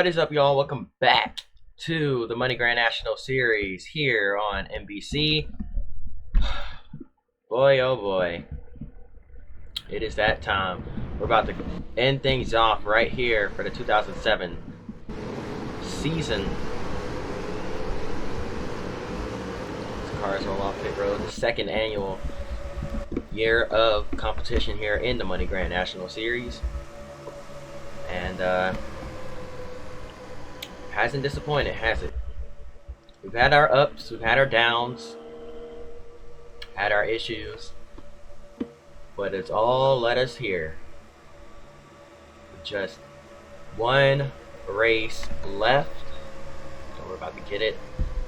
What is up, y'all? Welcome back to the Money Grand National Series here on NBC. Boy, oh boy, it is that time. We're about to end things off right here for the 2007 season. As cars roll off pit road, the second annual year of competition here in the Money Grand National Series. And hasn't disappointed, has it? We've had our ups, we've had our downs, had our issues, but it's all led us here. Just one race left, so we're about to get it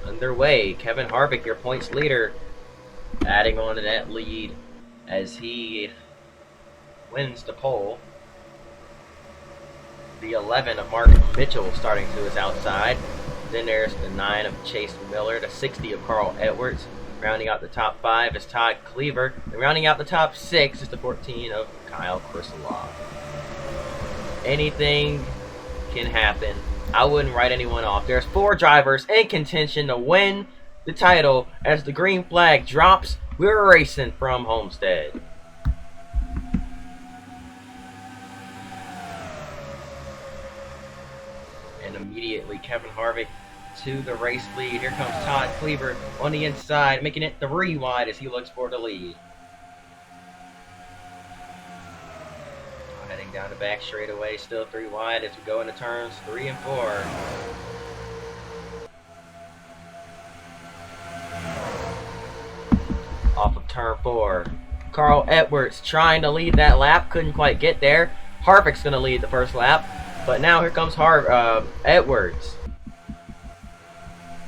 underway. Kevin Harvick, your points leader, adding on to that lead as he wins the pole. The 11 of Mark Mitchell starting to his outside. Then there's the 9 of Chase Miller, the 60 of Carl Edwards. Rounding out the top 5 is Todd Cleaver. And rounding out the top 6 is the 14 of Kyle Krisiloff. Anything can happen. I wouldn't write anyone off. There's 4 drivers in contention to win the title. As the green flag drops, we're racing from Homestead. Immediately, Kevin Harvick to the race lead. Here comes Todd Cleaver on the inside, making it 3 wide as he looks for the lead. Heading down the back straightaway, still 3 wide as we go into turns 3 and 4. Off of turn 4. Carl Edwards trying to lead that lap, couldn't quite get there. Harvick's going to lead the first lap. But now here comes Edwards.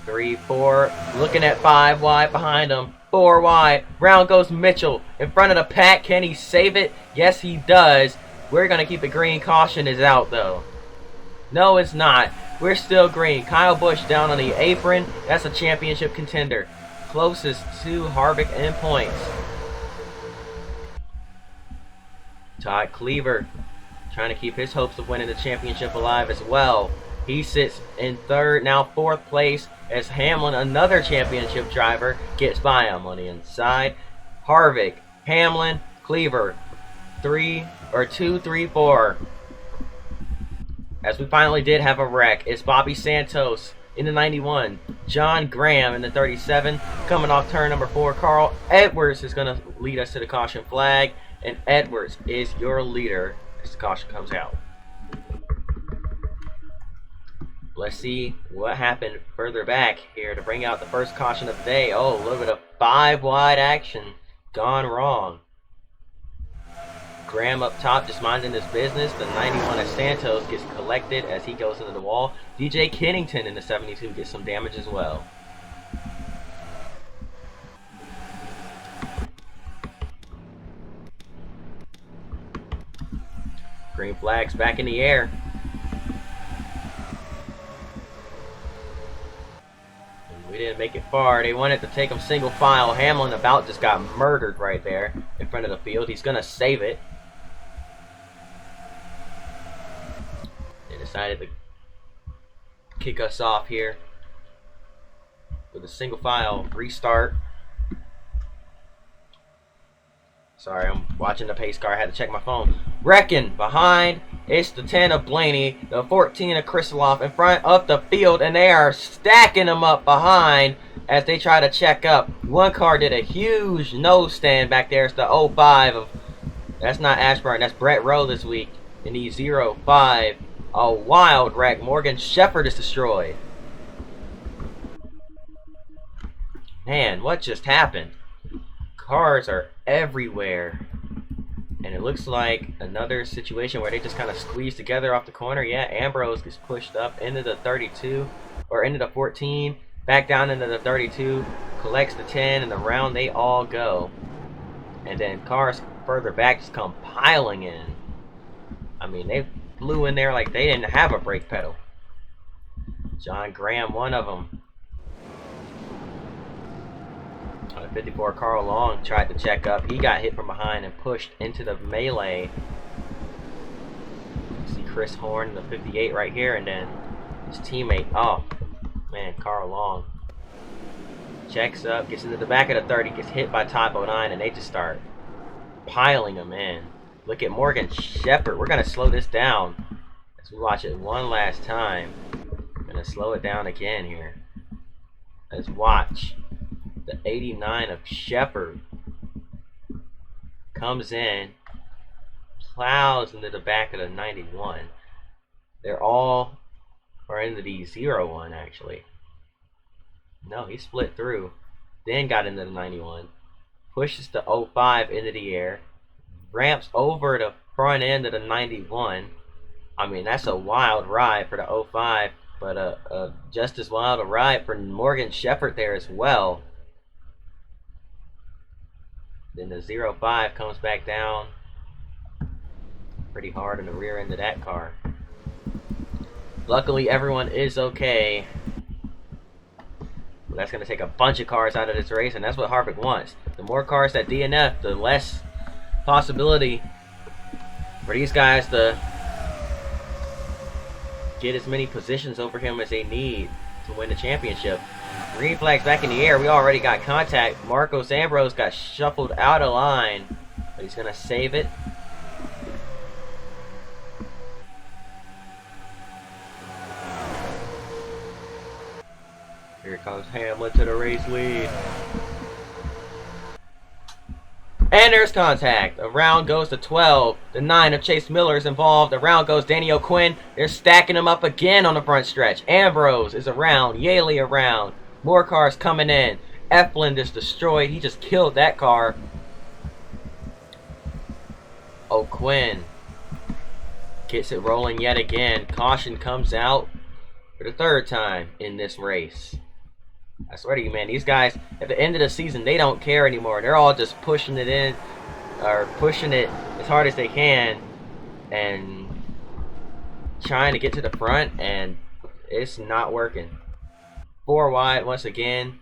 3, 4, looking at 5 wide behind him. 4 wide. Round goes Mitchell in front of the pack. Can he save it? Yes, he does. We're going to keep it green. Caution is out, though. No, it's not. We're still green. Kyle Busch down on the apron. That's a championship contender. Closest to Harvick in points. Todd Cleaver trying to keep his hopes of winning the championship alive as well. He sits in 3rd, now 4th place, as Hamlin, another championship driver, gets by him on the inside. Harvick, Hamlin, Cleaver, 2, 3, 4. As we finally did have a wreck, it's Bobby Santos in the 91, John Graham in the 37, coming off turn number 4. Carl Edwards is going to lead us to the caution flag, and Edwards is your leader as the caution comes out. Let's see what happened further back here to bring out the first caution of the day. Oh, a little bit of 5 wide action gone wrong. Graham up top just minding his business. The 91 of Santos gets collected as he goes into the wall. DJ Kennington in the 72 gets some damage as well. Green flags back in the air. And we didn't make it far. They wanted to take them single file. Hamlin about just got murdered right there in front of the field. He's going to save it. They decided to kick us off here with a single file restart. Sorry, I'm watching the pace car. I had to check my phone. Wrecking behind. It's the 10 of Blaney, the 14 of Krisiloff in front of the field, and they are stacking them up behind as they try to check up. One car did a huge nose stand back there. It's the 05 of, that's not Ashburn, that's Brett Rowe this week in the 05. A wild wreck. Morgan Shepherd is destroyed. Man, what just happened? Cars are everywhere, and it looks like another situation where they just kind of squeeze together off the corner. Yeah, Ambrose gets pushed up into the 32 or into the 14, back down into the 32, collects the 10, and around they all go. And then cars further back just come piling in. I mean, they flew in there like they didn't have a brake pedal. John Graham, one of them. 54 Carl Long tried to check up. He got hit from behind and pushed into the melee. See Chris Horn, the 58 right here, and then His teammate, oh man, Carl Long. Checks up, gets into the back of the 30, gets hit by Top 09, and they just start piling him in. Look at Morgan Shepherd. We're going to slow this down as we watch it one last time. Going to slow it down again here. Let's watch the 89 of Shepherd. Comes in, plows into the back of the 91. They're all are into the 0-1 actually. No, he split through, then got into the 91. Pushes the 05 into the air, ramps over the front end of the 91. I mean, that's a wild ride for the 05, but just as wild a ride for Morgan Shepherd there as well. Then the 05 comes back down pretty hard in the rear end of that car. Luckily, everyone is okay. But that's going to take a bunch of cars out of this race, and that's what Harvick wants. The more cars that DNF, the less possibility for these guys to get as many positions over him as they need to win the championship. Green flag's back in the air. We already got contact. Marcos Ambrose got shuffled out of line, but he's going to save it. Here comes Hamlin to the race lead. And there's contact. A round goes to 12. The 9 of Chase Miller is involved. The round goes Danny O'Quinn. They're stacking him up again on the front stretch. Ambrose is around. Yaley around. More cars coming in. Eflin is destroyed. He just killed that car. O'Quinn gets it rolling yet again. Caution comes out for the 3rd time in this race. I swear to you, man, these guys, at the end of the season, they don't care anymore. They're all just pushing it in, or pushing it as hard as they can, and trying to get to the front, and it's not working. 4 wide once again.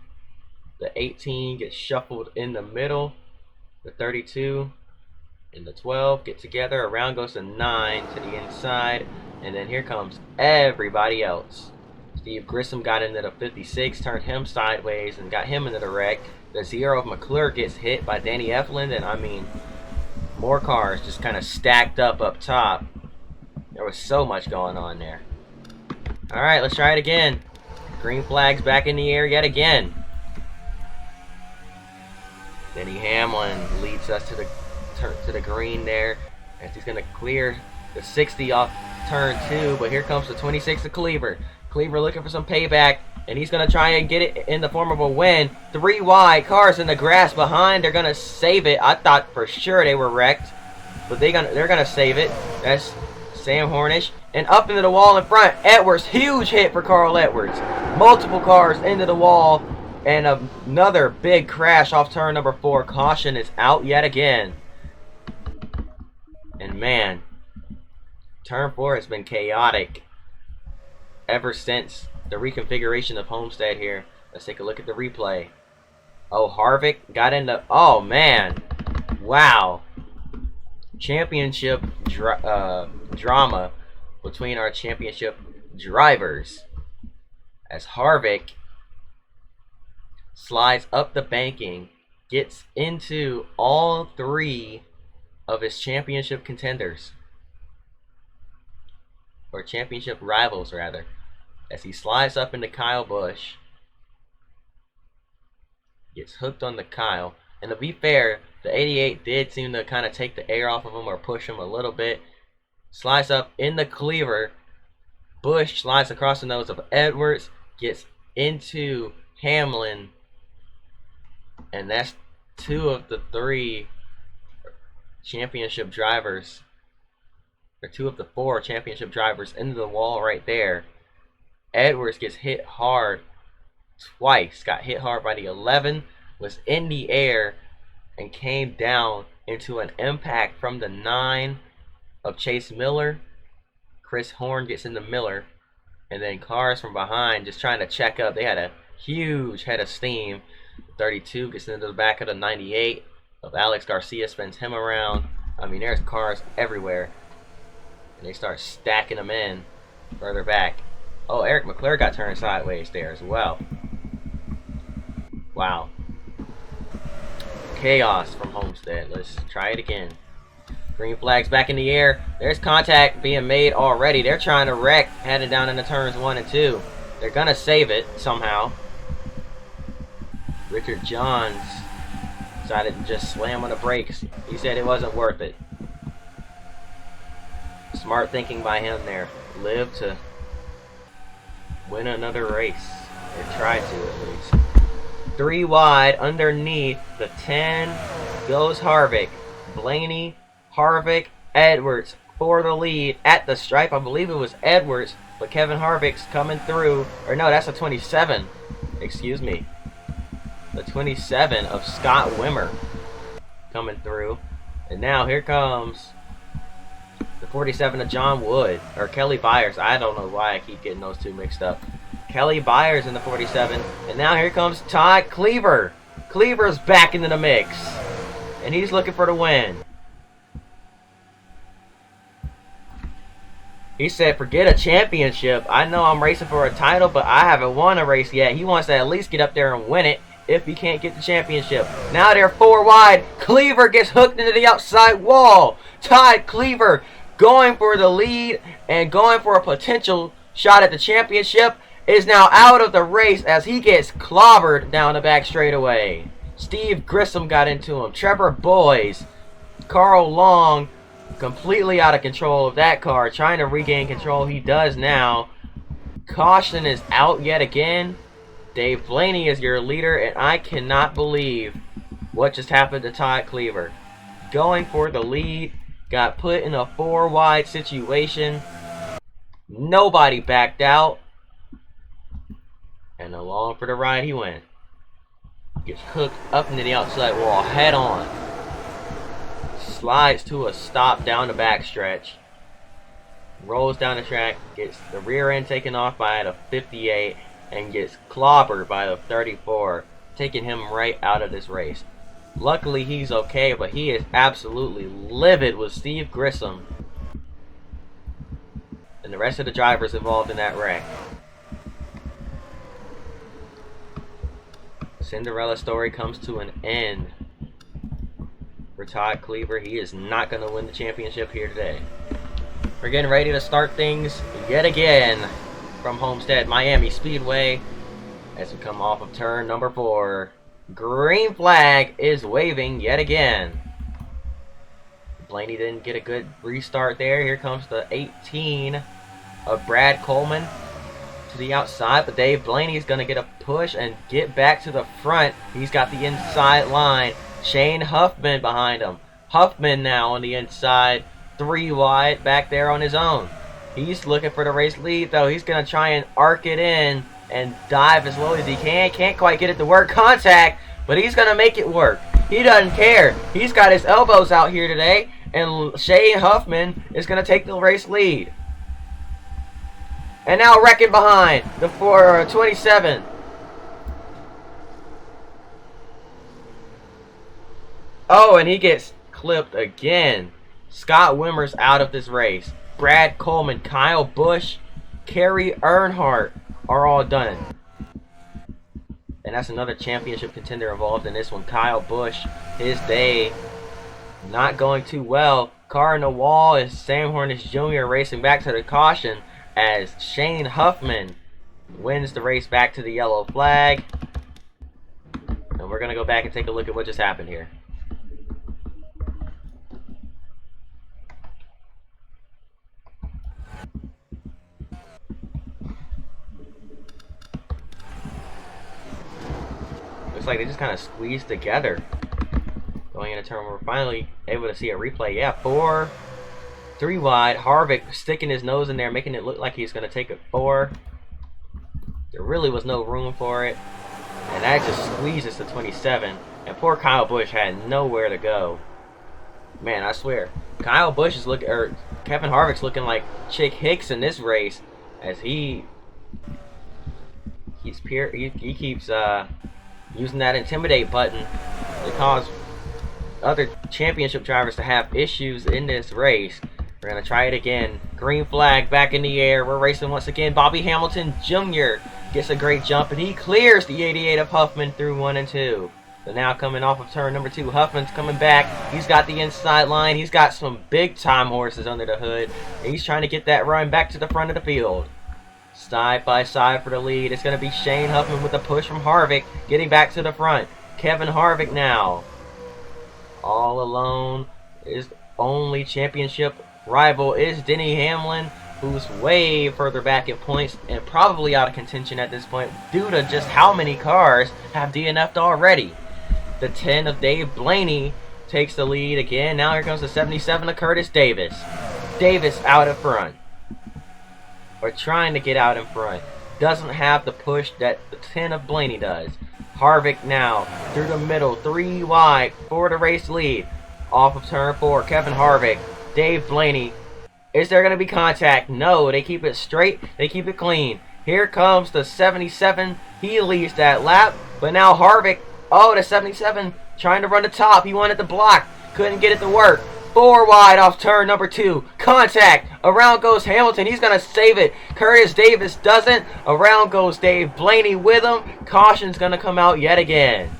The 18 gets shuffled in the middle. The 32 and the 12 get together. Around goes the 9 to the inside, and then here comes everybody else. Steve Grissom got into the 56, turned him sideways and got him into the wreck. The 0 of McClure gets hit by Danny Eflin, and I mean, more cars just kind of stacked up top. There was so much going on there. Alright, let's try it again. Green flag's back in the air yet again. Denny Hamlin leads us to the green there, as he's going to clear the 60 off turn 2, but here comes the 26 of Cleaver. Cleaver looking for some payback, and he's going to try and get it in the form of a win. 3 wide, cars in the grass behind. They're going to save it. I thought for sure they were wrecked, but they're going to save it. That's Sam Hornish. And up into the wall in front, Edwards. Huge hit for Carl Edwards. Multiple cars into the wall, and another big crash off turn number 4. Caution is out yet again. And man, turn 4 has been chaotic ever since the reconfiguration of Homestead here. Let's take a look at the replay. Oh, Harvick got into... Oh, man. Wow. Championship drama between our championship drivers, as Harvick slides up the banking, gets into all 3 of his championship contenders. Or championship rivals, rather, as he slides up into Kyle Busch, gets hooked on the Kyle, and to be fair, the 88 did seem to kind of take the air off of him or push him a little bit. Slides up in the Cleaver. Busch slides across the nose of Edwards, gets into Hamlin, and that's 2 of the 3 championship drivers, or 2 of the 4 championship drivers into the wall right there. Edwards gets hit hard twice. Got hit hard by the 11, was in the air, and came down into an impact from the 9 of Chase Miller. Chris Horn gets into Miller, and then cars from behind just trying to check up. They had a huge head of steam. 32 gets into the back of the 98 of Alex Garcia, spins him around. I mean, there's cars everywhere. And they start stacking them in further back. Oh, Eric Leclerc got turned sideways there as well. Wow. Chaos from Homestead. Let's try it again. Green flag's back in the air. There's contact being made already. They're trying to wreck heading down into turns 1 and 2. They're going to save it somehow. Richard Johns decided to just slam on the brakes. He said it wasn't worth it. Smart thinking by him there. Live to win another race. Or try to at least. 3 wide underneath the 10 goes Harvick. Blaney, Harvick, Edwards for the lead at the stripe. I believe it was Edwards, but Kevin Harvick's coming through. Or no, that's a 27. Excuse me. The 27 of Scott Wimmer coming through. And now here comes the 47 of John Wood. Or Kelly Byers. I don't know why I keep getting those two mixed up. Kelly Byers in the 47. And now here comes Todd Cleaver. Cleaver's back into the mix. And he's looking for the win. He said, forget a championship. I know I'm racing for a title, but I haven't won a race yet. He wants to at least get up there and win it if he can't get the championship. Now they're 4 wide. Cleaver gets hooked into the outside wall. Todd Cleaver going for the lead and going for a potential shot at the championship is now out of the race as he gets clobbered down the back straightaway. Steve Grissom got into him. Trevor Boyes. Carl Long completely out of control of that car. Trying to regain control. He does now. Caution is out yet again. Dave Blaney is your leader, and I cannot believe what just happened to Todd Cleaver. Going for the lead. Got put in a 4 wide situation. Nobody backed out. And along for the ride he went. Gets hooked up into the outside wall head on. Slides to a stop down the back stretch. Rolls down the track. Gets the rear end taken off by the 58. And gets clobbered by the 34. Taking him right out of this race. Luckily he's okay, but he is absolutely livid with Steve Grissom. And the rest of the drivers involved in that wreck. Cinderella story comes to an end for Todd Cleaver. He is not going to win the championship here today. We're getting ready to start things yet again from Homestead Miami Speedway as we come off of turn number 4. Green flag is waving yet again. Blaney didn't get a good restart there. Here comes the 18 of Brad Coleman to the outside, but Dave Blaney is going to get a push and get back to the front. He's got the inside line. Shane Huffman behind him. Huffman now on the inside, 3 wide back there on his own. He's looking for the race lead though. He's going to try and arc it in and dive as low as he can. Can't quite get it to work. Contact, but he's going to make it work. He doesn't care. He's got his elbows out here today, and Shane Huffman is going to take the race lead. And now wrecking behind the 27. Oh, and he gets clipped again. Scott Wimmer's out of this race. Brad Coleman, Kyle Busch, Kerry Earnhardt are all done. And that's another championship contender involved in this one. Kyle Busch, his day not going too well. Car in the wall is Sam Hornish Jr. racing back to the caution as Shane Huffman wins the race back to the yellow flag. And we're going to go back and take a look at what just happened here. Looks like they just kind of squeezed together going into turn. We're finally able to see a replay. Yeah, 3 wide. Harvick sticking his nose in there, making it look like he's going to take a 4. There really was no room for it. And that just squeezes to 27. And poor Kyle Busch had nowhere to go. Man, I swear. Kyle Busch is looking, or Kevin Harvick's looking like Chick Hicks in this race as he keeps using that intimidate button to cause other championship drivers to have issues in this race. We're going to try it again. Green flag back in the air. We're racing once again. Bobby Hamilton Jr. gets a great jump, and he clears the 88 of Huffman through 1 and 2. So now coming off of turn number 2, Huffman's coming back. He's got the inside line. He's got some big-time horses under the hood. And he's trying to get that run back to the front of the field. Side by side for the lead. It's going to be Shane Huffman with a push from Harvick, getting back to the front. Kevin Harvick now. All alone. His only championship rival is Denny Hamlin, who's way further back in points and probably out of contention at this point due to just how many cars have DNF'd already. The 10 of Dave Blaney takes the lead again. Now here comes the 77 of Curtis Davis. Davis out in front. Or trying to get out in front. Doesn't have the push that the 10 of Blaney does. Harvick now through the middle. 3 wide for the race lead. Off of turn 4. Kevin Harvick. Dave Blaney. Is there going to be contact? No. They keep it straight. They keep it clean. Here comes the 77. He leads that lap. But now Harvick. Oh, the 77 trying to run the top. He wanted the block. Couldn't get it to work. 4 wide off turn number 2. Contact. Around goes Hamilton. He's going to save it. Curtis Davis doesn't. Around goes Dave Blaney with him. Caution's going to come out yet again.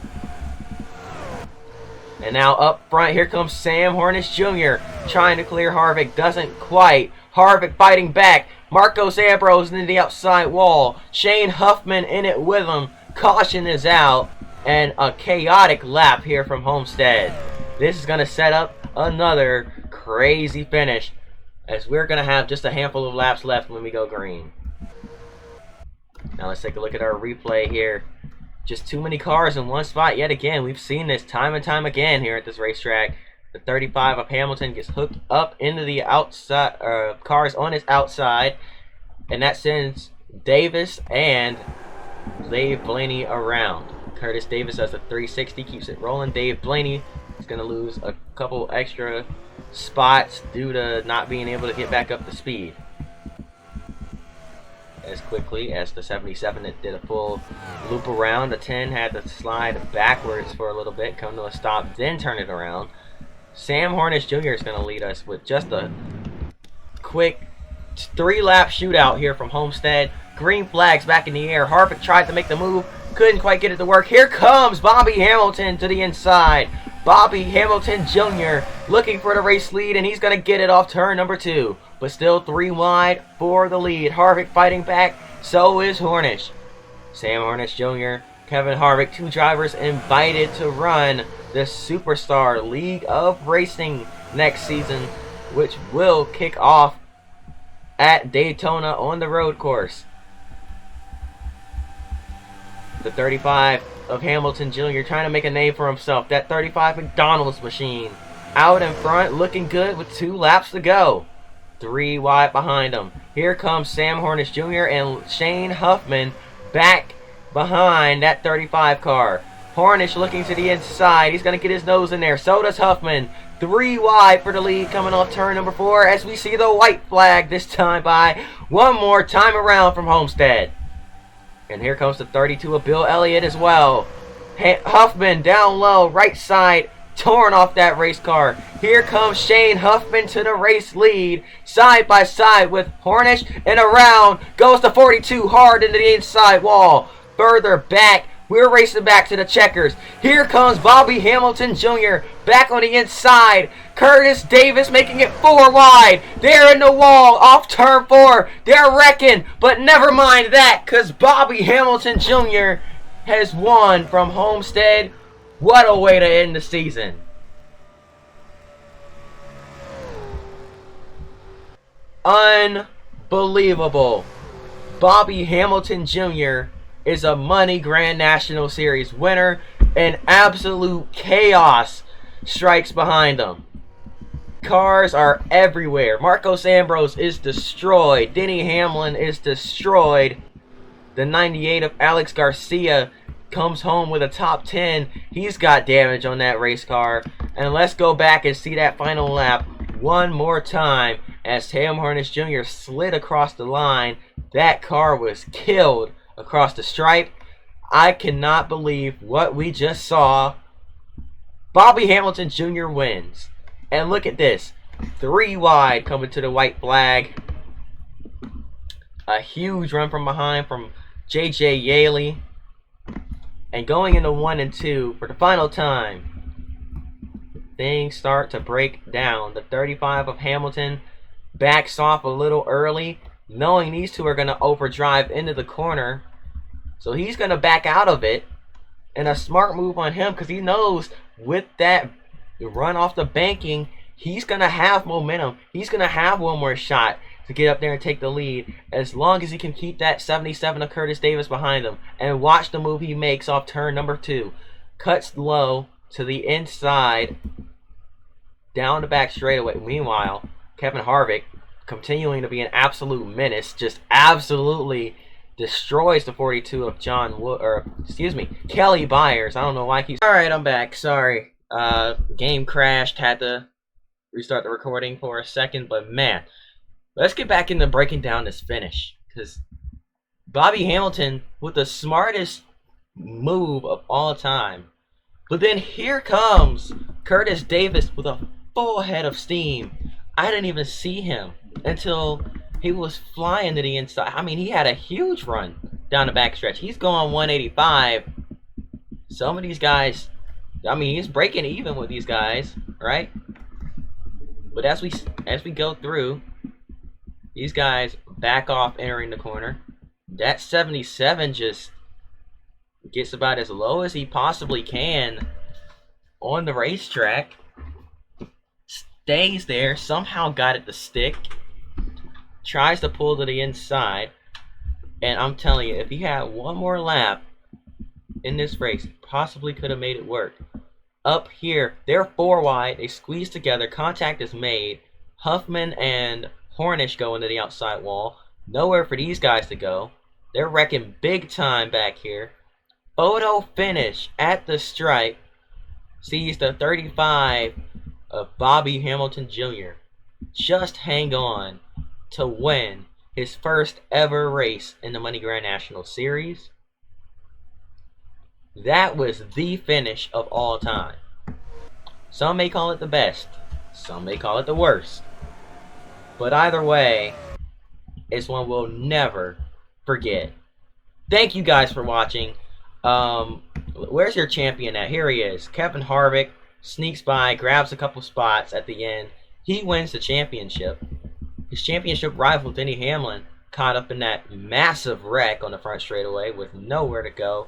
And now up front, here comes Sam Hornish Jr. trying to clear Harvick. Doesn't quite. Harvick fighting back. Marcos Ambrose into the outside wall. Shane Huffman in it with him. Caution is out. And a chaotic lap here from Homestead. This is going to set up another crazy finish, as we're going to have just a handful of laps left when we go green. Now let's take a look at our replay here. Just too many cars in one spot yet again. We've seen this time and time again here at this racetrack. The 35 of Hamilton gets hooked up into the outside cars on his outside, and that sends Davis and Dave Blaney around. Curtis Davis does a 360, keeps it rolling. Dave Blaney is going to lose a couple extra spots due to not being able to get back up to speed as quickly as the 77 that did a full loop around. The 10 had to slide backwards for a little bit, come to a stop, then turn it around. Sam Hornish Jr. is going to lead us with just a quick 3-lap shootout here from Homestead. Green flags back in the air. Harvick tried to make the move, couldn't quite get it to work. Here comes Bobby Hamilton to the inside. Bobby Hamilton Jr. looking for the race lead, and he's going to get it off turn number 2. But still 3 wide for the lead. Harvick fighting back, so is Hornish. Sam Hornish Jr., Kevin Harvick, 2 drivers invited to run the Superstar League of Racing next season, which will kick off at Daytona on the road course. The 35 of Hamilton Jr. trying to make a name for himself. That 35 McDonald's machine out in front, looking good with 2 laps to go. 3 wide behind him. Here comes Sam Hornish Jr. and Shane Huffman back behind that 35 car. Hornish looking to the inside. He's going to get his nose in there. So does Huffman. 3 wide for the lead coming off turn number 4 as we see the white flag this time by one more time around from Homestead. And here comes the 32 of Bill Elliott as well. Huffman down low, right side, torn off that race car. Here comes Shane Huffman to the race lead, side by side with Hornish, and around goes the 42 hard into the inside wall. Further back, we're racing back to the checkers. Here comes Bobby Hamilton Jr. back on the inside. Curtis Davis making it 4 wide. They're in the wall off turn 4. They're wrecking, but never mind that, because Bobby Hamilton Jr. has won from Homestead. What a way to end the season. Unbelievable. Bobby Hamilton Jr. is a Money Grand National Series winner, and absolute chaos strikes behind him. Cars are everywhere. Marcos Ambrose is destroyed. Denny Hamlin is destroyed. The 98 of Alex Garcia comes home with a top 10. He's got damage on that race car. And let's go back and see that final lap one more time as Sam Hornish Jr. slid across the line. That car was killed across the stripe. I cannot believe what we just saw. Bobby Hamilton Jr. wins. And look at this. 3 wide coming to the white flag. A huge run from behind from J.J. Yaley. And going into 1 and 2 for the final time. Things start to break down. The 35 of Hamilton backs off a little early, knowing these two are going to overdrive into the corner. So he's going to back out of it. And a smart move on him, because he knows with that run off the banking, he's going to have momentum. He's going to have one more shot to get up there and take the lead, as long as he can keep that 77 of Curtis Davis behind him. And watch the move he makes off turn number 2. Cuts low to the inside, down the back straightaway. Meanwhile, Kevin Harvick, continuing to be an absolute menace, just absolutely destroys the 42 of Kelly Byers. I don't know why I keep... Alright, I'm back. Sorry. Game crashed. Had to restart the recording for a second. But man, let's get back into breaking down this finish. Because Bobby Hamilton with the smartest move of all time. But then here comes Curtis Davis with a full head of steam. I didn't even see him until he was flying to the inside. I mean, he had a huge run down the backstretch. He's going 185. Some of these guys, I mean, he's breaking even with these guys, right? But as we go through, these guys back off entering the corner. That 77 just gets about as low as he possibly can on the racetrack. Stays there, somehow got it to stick. Tries to pull to the inside. And I'm telling you, if he had one more lap in this race, possibly could have made it work. Up here, they're 4 wide. They squeeze together. Contact is made. Huffman and Hornish go into the outside wall. Nowhere for these guys to go. They're wrecking big time back here. Photo finish at the stripe. Sees the 35 of Bobby Hamilton Jr. just hang on to win his first ever race in the Money Grand National Series. That was the finish of all time. Some may call it the best. Some may call it the worst. But either way, it's one we'll never forget. Thank you guys for watching. Where's your champion at? Here he is. Kevin Harvick sneaks by, grabs a couple spots at the end. He wins the championship. His championship rival, Denny Hamlin, caught up in that massive wreck on the front straightaway with nowhere to go.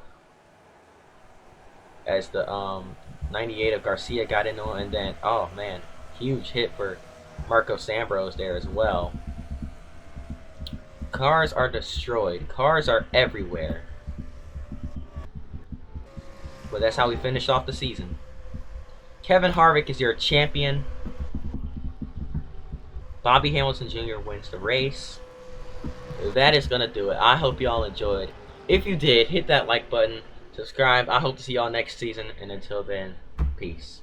As the 98 of Garcia got in on, and then, oh man, huge hit for Marco Sambros there as well. Cars are destroyed. Cars are everywhere. But that's how we finished off the season. Kevin Harvick is your champion. Bobby Hamilton Jr. wins the race. That is going to do it. I hope y'all enjoyed. If you did, hit that like button. Subscribe. I hope to see y'all next season. And until then, peace.